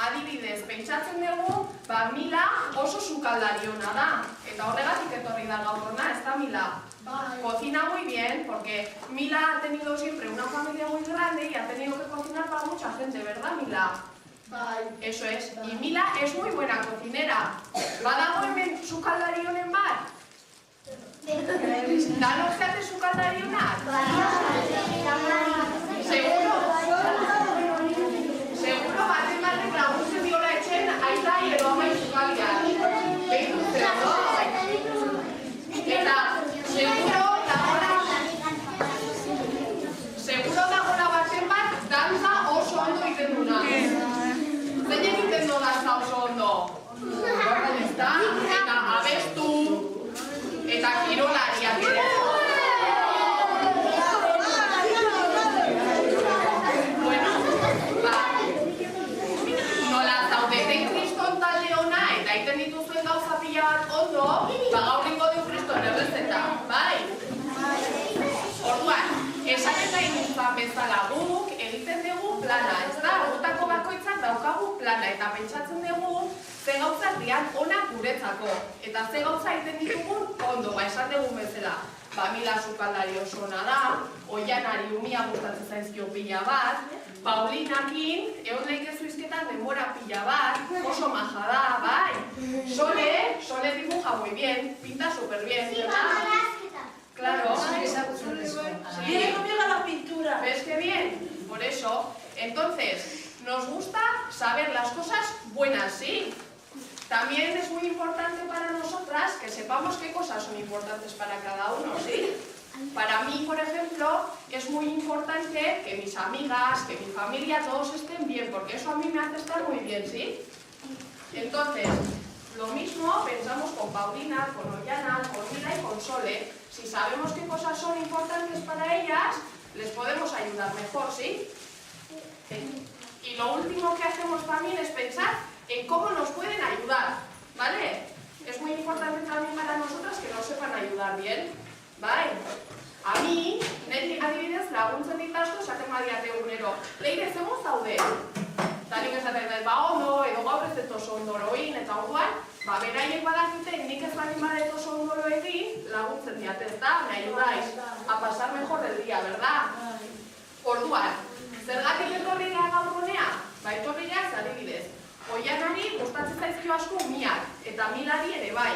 Adibidez, pentsatzen dugu, Mila oso sukaldari ona da. Eta horregatik etorri da gaur hona, ez da Mila? Cocina muy bien, porque Mila ha tenido siempre una familia muy grande y ha tenido que cocinar para mucha gente, ¿verdad, Mila? Eso es. Y Mila es muy buena cocinera. Badago hemen sukaldari honen bat? Danos zate sukaldari honak? Seguro? Seguro batek laguntzen diola etxen aita edo amai sukaldiak. Behin duzten, no? Eta seguro dagoela baten bat dantza oso ondo egiten duna. Zein egiten du dantza oso ondo? Eta abestu eta kirolariak ere. Egiten dituzuen gauza pila bat ondo, gaur ingo du kriston errezeta, bai? Orduan, esaten nahi duzan bezala guk egiten dugu plana, ez da? Gutako bakoitzak daukagu plana, eta pentsatzen dugu ze gauzak dian onak guretzako. Eta ze gauza egiten ditugun ondo, esan dugun bezala. Mila sukaldari oso ona da, Oianari umia gustatzen zaizkio pila bat, Paulinakin, egon leikezu izketan denbora pila bat, oso maja da, bai? Sole dibuja muy bien, pinta super bien, ¿verdad? Claro. Viene conmigo a la pintura. ¿Ves qué bien? Por eso, entonces, nos gusta saber las cosas buenas, ¿sí? También es muy importante para nosotras que sepamos qué cosas son importantes para cada uno, ¿sí? Para mí, por ejemplo, es muy importante que mis amigas, que mi familia, todos estén bien, porque eso a mí me hace estar muy bien, ¿sí? Entonces, lo mismo pensamos con Paulina, con Ollana, con Mila y con Sole. Si sabemos qué cosas son importantes para ellas, les podemos ayudar mejor, ¿sí? Y lo último que hacemos también es pensar en cómo nos pueden ayudar, ¿vale? Es muy importante también para nosotras que nos sepan ayudar bien, ¿vale? A mí, niri adibidez laguntzen ditazko esaten badiate egunero. Leire, zemo zaude? Eta nik esaten dut, ondo, edo gaur ez dut oso ondoroin, eta orduan, beraiek badakite, nik ez baldin badet oso ondoro egin, laguntzen diate, eta me ayudáis a pasar mejor el día, ¿verdad? Orduan, zergatik etorri gara gaur honea? Etorri gara adibidez. Oianari gustatzen zaizkio asko umiak, eta Milari ere bai.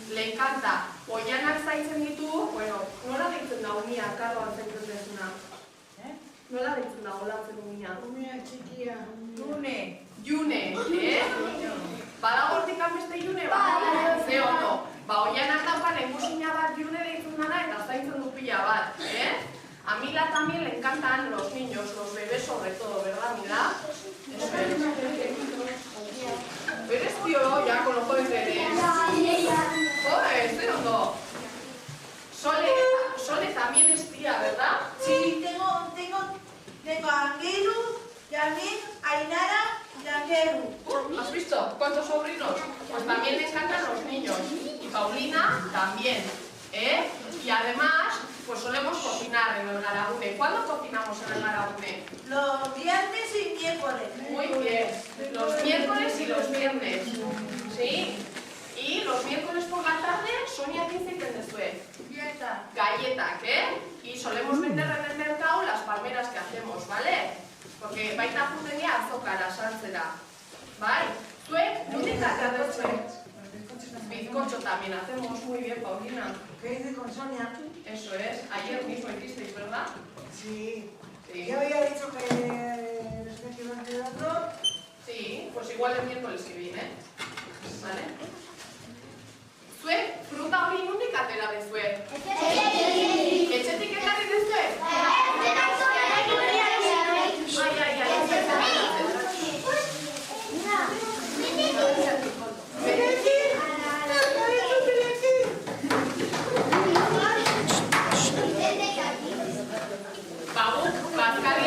Le encanta. Oianak zaintzen ditu, nola deitzen da umia, karroan zaintzen dezuna? Nola deitzen da olatzen umia? Umia txikia. June, Badago hortik beste June bat? Ze ondo. Oianak daukan engusina bat June deitzen da eta zaintzen du pila bat, A Mila también le encantan los niños, los bebés sobre todo, ¿verdad, Mila? Eso es. ¿Eres tío ya con ojo de bebés? Joder, ¿de dónde? Sole también es tía, ¿verdad? Sí, tengo a Angeru, Yamin, Ainara y Angeru. ¿Has visto? ¿Cuántos sobrinos? Pues también le encantan los niños. Y Paulina también, Y además, pues solemos cocinar en el Garagune. ¿Cuándo cocinamos en el Garagune? Los viernes y miércoles. Muy bien. Los miércoles y los viernes. ¿Sí? Y los miércoles por la tarde, Sonia dice que después. Galletak, Y solemos vender en el mercado las palmeras que hacemos, ¿vale? Porque baita jutegia azokara santzera. ¿Vale? Zuek, nundik ateratzen zuek? Bizcocho también hacemos muy bien, Paulina. ¿Qué dice con Sonia? Eso es. Ayer mismo hicisteis, ¿verdad? Sí. Yo había dicho que después que iban quedando. Sí, pues igual el miércoles que viene. ¿Vale? Zuek, fruta hori nundik atera dezuek? Etxetik ekarri dezuek? Guk, bazkari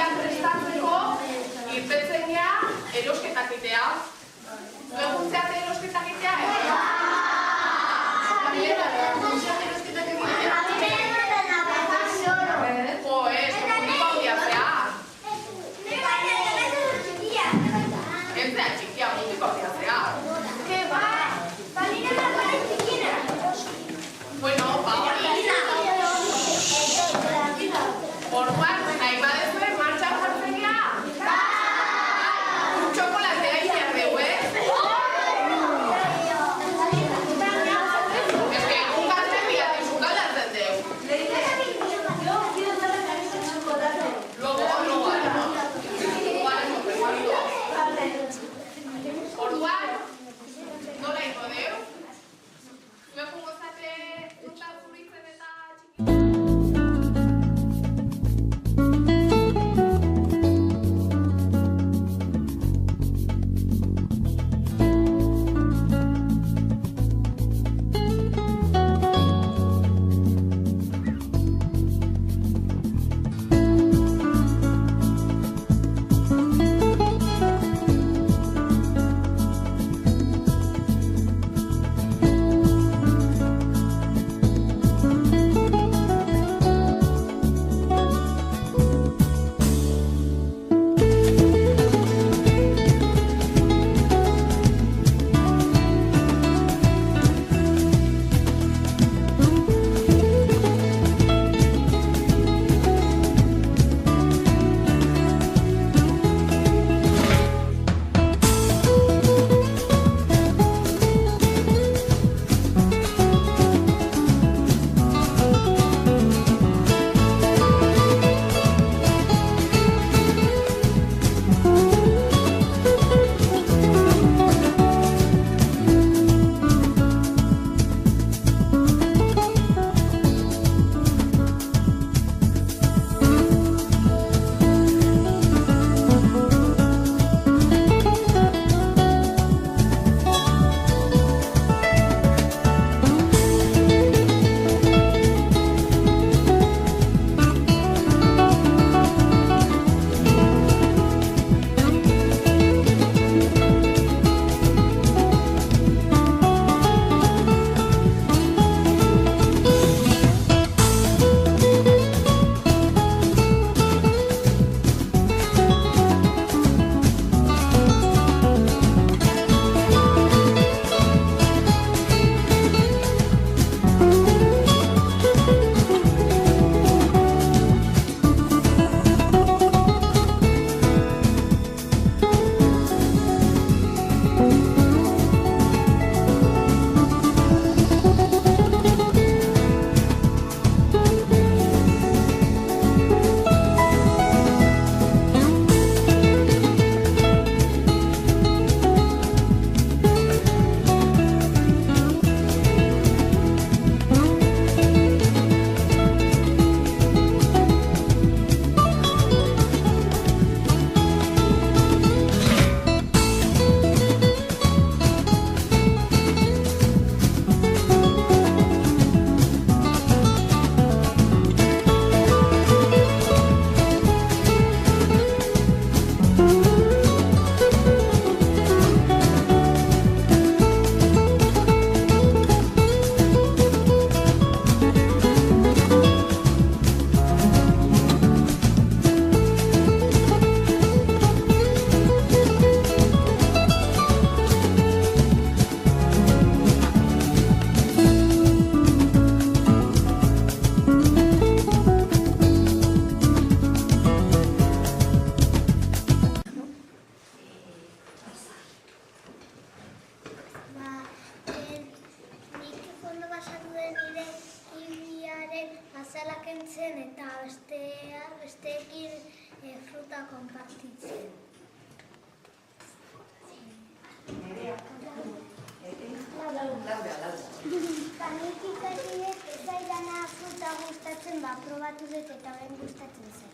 nik ikasi dut ez zaidana fruta gustatzen, probatu dut eta orain gustatzen zen.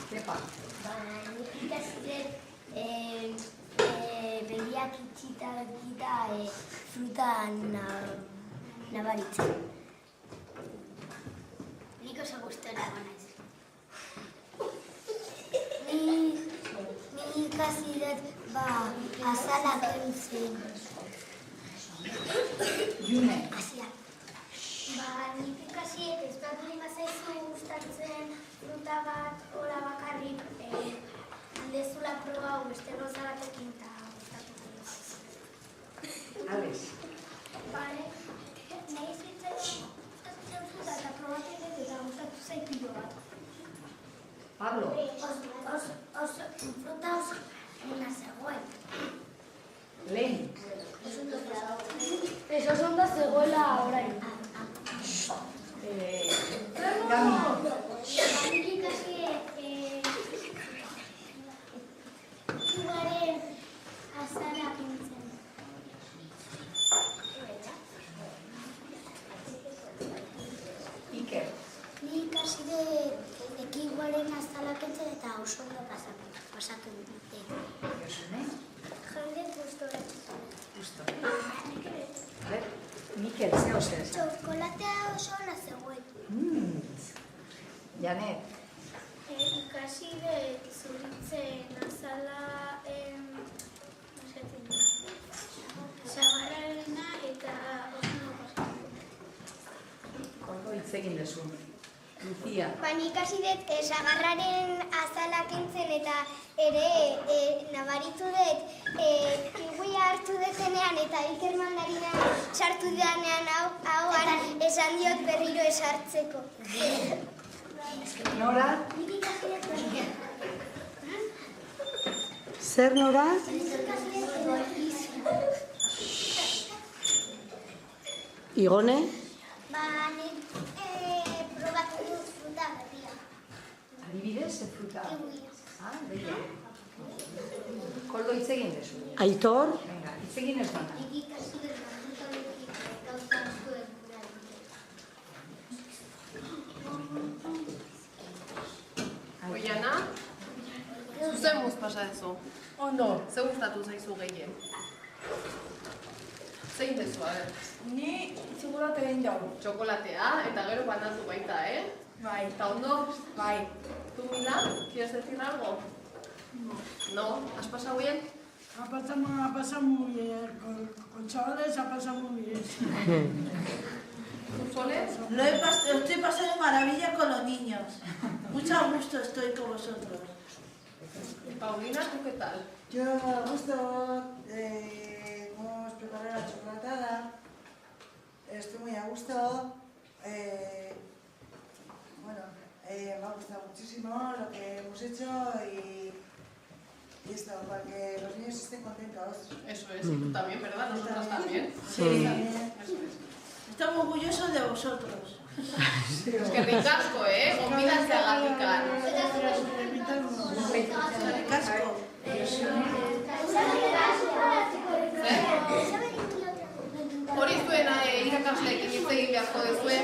Kepa. Nik ikasi dut begiak itxita fruta nabaritzen. Nik oso gustora naiz. Nik ikasi dut azala kentzen. June. Asia. Nik ikasi dut ez bat nahi bazaizu gustatzen fruta bat hola bakarrik handezula probau beste gauza batekin eta gustatuko dut. Alex. Bale, nahi gustatzen fruta eta probatu dut eta gustatu zait pilo bat. Pablo. Fruta oso ona zegoen. Lehen. Ez oso ondo zegoela orain. Gami. Nik ikasi kibaren azala kentzen. Iker. Nik ikasi dut kibaren azala kentzen eta oso ondo pasatu dute. Josune. Jende gustora. Justo. Mikel, ze oso ez? Txokolatea oso ona zegoen. Janet. Ikasi dut zuritzen azala sagarrarena eta oso ondo pasatu. Koldo hitz egin dezu. Lucia. Nik ikasi dut sagarraren azala kentzen eta ere nabaritu dut kiwia hartu detenean eta Iker mandarina sartu denean hauan esan diot berriro esartzeko. Nora? Nik ikasi dut berriro. Zer Nora? Nik ikasi dut izu. Igone? Nik probatu dut fruta berria. Adibidez, ze fruta? Kiwia. Begia. Koldo hitz egin dezu. Aitor? Venga, hitz egin ez bana. Nik ikasi dut fruta berria gauza asko egura dute. Oiana, zuzen muz pasa dezu. Ondo. Ze gustatu zaizu gehien? Zein dezu, a ber? Ni txokolate egin jau. Txokolatea, eta gero banatu baita, Bai. Eta ondo? Bai. ¿Tú, Mila, quieres decir algo? No. ¿Has pasado bien? Ha pasado muy bien, con chavales ha pasado muy bien. ¿Tú, Soles? Estoy pasando maravilla con los niños. Mucho a gusto estoy con vosotros. Y Paulina, ¿tú qué tal? Yo a gusto hemos preparado la chocolatada. Estoy muy a gusto. Me ha gustado muchísimo lo que hemos hecho y esto, para que los niños estén contentos. Eso es, y tú también, ¿verdad? Nosotras también. Sí. Eso es. Estamos orgullosos de vosotros. Es que ricasco, Comida zeagatika. Casco. Hori zuen irakasleekin hitz egin beharko duzue.